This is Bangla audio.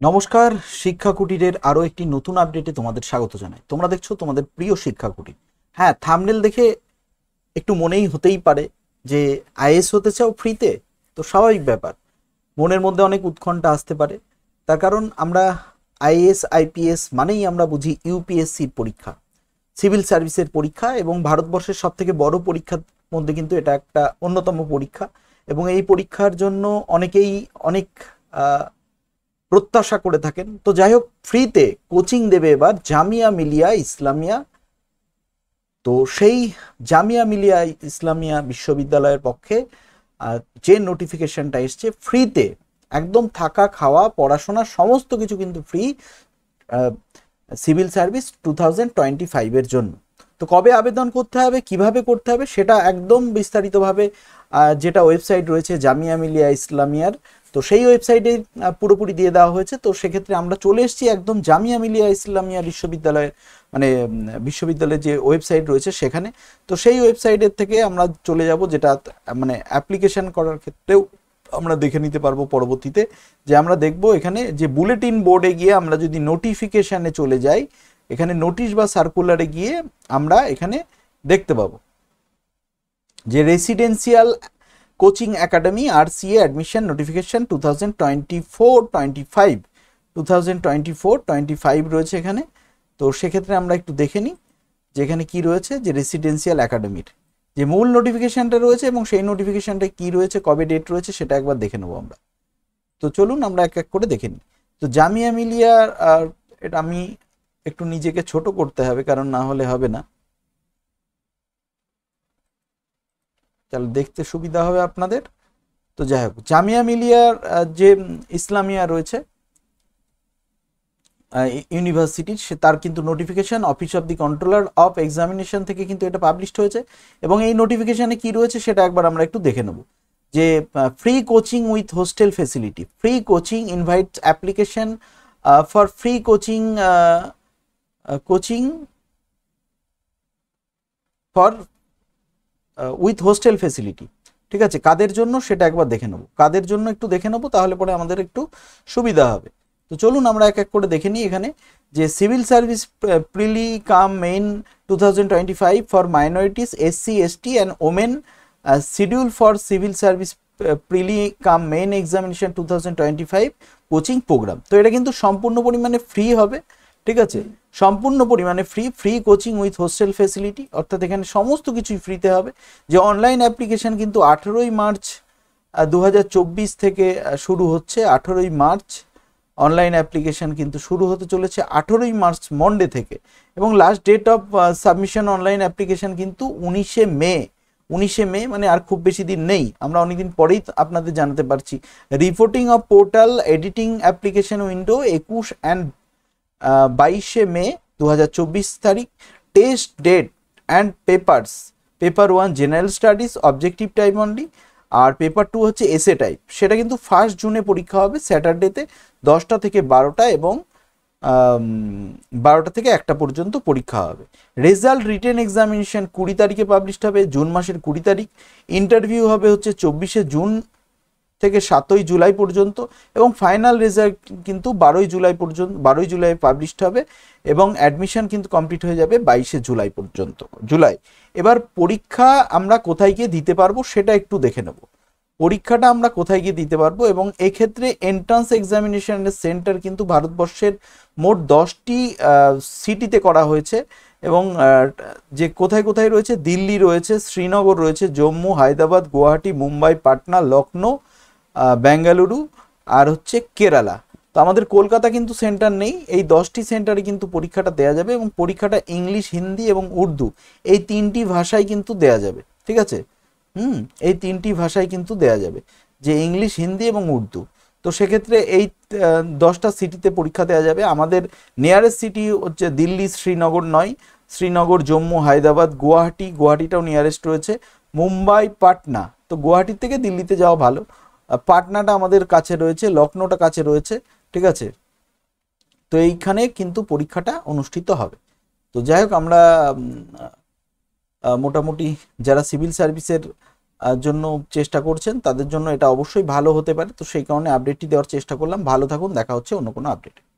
নমস্কার, শিক্ষা কুটিরের আরো একটি নতুন আপডেটে তোমাদের স্বাগত জানাই। তোমরা দেখছো তোমাদের প্রিয় শিক্ষা কুটির। হ্যাঁ, থাম্বনেল দেখে একটু মনেই হতেই পারে যে আইএস হতে চাও ফ্রিতে। তো স্বাভাবিক ব্যাপার, মনের মধ্যে অনেক উৎকণ্ঠা আসতে পারে। তার কারণ আমরা আইএস আইপিএস মানেই আমরা বুঝি ইউপিএসসির পরীক্ষা, সিভিল সার্ভিসের পরীক্ষা, এবং ভারতবর্ষের সব থেকে বড় পরীক্ষার মধ্যে কিন্তু এটা একটা অন্যতম পরীক্ষা। এবং এই পরীক্ষার জন্য অনেকেই অনেক প্রত্যাশা করে থাকেন। তো যাই হোক, ফ্রিতে কোচিং দেবে এবার জামিয়া মিলিয়া ইসলামিয়া। তো সেই জামিয়া মিলিয়া ইসলামিয়া বিশ্ববিদ্যালয়ের পক্ষে যে নোটিফিকেশনটা এসছে ফ্রিতে, একদম থাকা খাওয়া পড়াশোনা সমস্ত কিছু কিন্তু ফ্রি, সিভিল সার্ভিস 2025-এর জন্য। তো কবে আবেদন করতে হবে, কিভাবে করতে হবে, সেটা একদম বিস্তারিতভাবে যেটা ওয়েবসাইট রয়েছে জামিয়া মিলিয়া ইসলামিয়ার, তো সেই ওয়েবসাইটে পুরোপুরি দিয়ে দেওয়া হয়েছে। তো সেক্ষেত্রে আমরা চলে এসেছি একদম জামিয়া মিলিয়া ইসলামিয়া বিশ্ববিদ্যালয়ের, মানে বিশ্ববিদ্যালয়ের যে ওয়েবসাইট রয়েছে সেখানে। তো সেই ওয়েবসাইটের থেকে আমরা চলে যাব, যেটা মানে অ্যাপ্লিকেশন করার ক্ষেত্রেও আমরা দেখে নিতে পারবো পরবর্তীতে। যে আমরা দেখব এখানে যে বুলেটিন বোর্ডে গিয়ে আমরা যদি নোটিফিকেশানে চলে যাই, এখানে নোটিশ বা সার্কুলারে গিয়ে আমরা এখানে দেখতে পাবো যে residential coaching academy RCA admission notification 2024-25 2024-25 রয়েছে এখানে। তো সেক্ষেত্রে আমরা একটু দেখে নিই যে এখানে কি রয়েছে, যে রেসিডেন্সিয়াল একাডেমির যে মূল নোটিফিকেশনটা রয়েছে এবং সেই নোটিফিকেশনটা কি রয়েছে, কবে ডেট রয়েছে, সেটা একবার দেখে নেবো আমরা। তো চলুন আমরা এক এক করে দেখে নিই। তো জামিয়া মিলিয়া, এটা আমি একটু নিজেকে ছোট করতে হবে, কারণ না হলে হবে না। তাহলে দেখতে সুবিধা হবে আপনাদের। তো যাই হোক, জামিয়া মিলিয়ার যে ইসলামিয়া রয়েছে ইউনিভার্সিটির, সে তার কিন্তু notification office of the controller of examination থেকে কিন্তু এটা পাবলিশড হয়েছে। এবং এই নোটিফিকেশনে কি রয়েছে সেটা একবার আমরা একটু দেখে নেব। যে free coaching with hostel facility, free coaching invites application for free coaching coaching for with hostel facility. ঠিক আছে, কাদের জন্য সেটা একবার দেখে নেব, কাদের জন্য একটু দেখে নেব, তাহলে পরে আমাদের একটু সুবিধা হবে। তো চলুন আমরা এক এক করে দেখে নিই। এখানে যে civil service prelim cum main 2025 for minorities SC ST and women, schedule for civil service prelim cum main examination 2025 coaching programme. তো এটা কিন্তু সম্পূর্ণ পরিমাণে ফ্রি হবে। ঠিক আছে, সম্পূর্ণ পরিমাণে free, free coaching with hostel facility, অর্থাৎ এখানে সমস্ত কিছুই ফ্রিতে হবে। যে অনলাইন অ্যাপ্লিকেশন কিন্তু 18ই মার্চ 2024 থেকে শুরু হচ্ছে। 18ই মার্চ অনলাইন অ্যাপ্লিকেশন কিন্তু শুরু হতে চলেছে 18ই মার্চ মন্ডে থেকে। এবং last date of submission online application কিন্তু 19শে মে। 19শে মে মানে আর খুব বেশি দিন নেই, আমরা অনেকদিন পরেই আপনাদের জানাতে পারছি। Reporting of portal editing application window 21 and 22শে মে 2024 তারিখ। Test date and papers, paper 1 general studies objective type only, আর পেপার 2 হচ্ছে এসে টাইপ। সেটা কিন্তু 1 জুনে পরীক্ষা হবে, স্যাটারডেতে 10টা থেকে 12টা এবং 12টা থেকে 1টা পর্যন্ত পরীক্ষা হবে। রেজাল্ট রিটেন এক্সামিনেশন 20 তারিখে পাবলিশড হবে, জুন মাসের 20 তারিখ। ইন্টারভিউ হবে হচ্ছে 24শে জুন থেকে 7ই জুলাই পর্যন্ত, এবং ফাইনাল রেজাল্ট কিন্তু 12ই জুলাই পর্যন্ত, 12ই জুলাই পাবলিশড হবে, এবং অ্যাডমিশন কিন্তু কমপ্লিট হয়ে যাবে 22শে জুলাই পর্যন্ত, জুলাই। এবার পরীক্ষা আমরা কোথায় গিয়ে দিতে পারবো সেটা একটু দেখে নেব। পরীক্ষাটা আমরা কোথায় গিয়ে দিতে পারবো, এবং এক্ষেত্রে এন্ট্রান্স এক্সামিনেশনের সেন্টার কিন্তু ভারতবর্ষের মোট 10টি সিটিতে করা হয়েছে। এবং যে কোথায় কোথায় রয়েছে, দিল্লি রয়েছে, শ্রীনগর রয়েছে, জম্মু, হায়দ্রাবাদ, গুয়াহাটি, মুম্বাই, পাটনা, লখনৌ, বেঙ্গালুরু, আর হচ্ছে কেরালা। তো আমাদের কলকাতা কিন্তু সেন্টার নেই। এই 10টি সেন্টারে কিন্তু পরীক্ষাটা দেওয়া যাবে, এবং পরীক্ষাটা ইংলিশ, হিন্দি এবং উর্দু এই 3টি ভাষায় কিন্তু দেওয়া যাবে। ঠিক আছে, এই 3টি ভাষায় কিন্তু দেওয়া যাবে, যে ইংলিশ, হিন্দি এবং উর্দু। তো সেক্ষেত্রে এই 10টা সিটিতে পরীক্ষা দেওয়া যাবে। আমাদের নিয়ারেস্ট সিটি হচ্ছে দিল্লি, শ্রীনগর নয়, শ্রীনগর, জম্মু, হায়দ্রাবাদ, গুয়াহাটি, গুয়াহাটিটাও নিয়ারেস্ট রয়েছে, মুম্বাই, পাটনা। তো গুয়াহাটির থেকে দিল্লিতে যাওয়া ভালো। পাটনাটা আমাদের কাছে রয়েছে, লখনৌটা কাছে রয়েছে। ঠিক আছে, তো এইখানে কিন্তু পরীক্ষাটা অনুষ্ঠিত হবে। তো যাই হোক, আমরা মোটামুটি যারা সিভিল সার্ভিসের জন্য চেষ্টা করছেন তাদের জন্য এটা অবশ্যই ভালো হতে পারে। তো সেই কারণে আপডেটটি দেওয়ার চেষ্টা করলাম। ভালো থাকুন, দেখা হচ্ছে অন্য কোনো আপডেটে।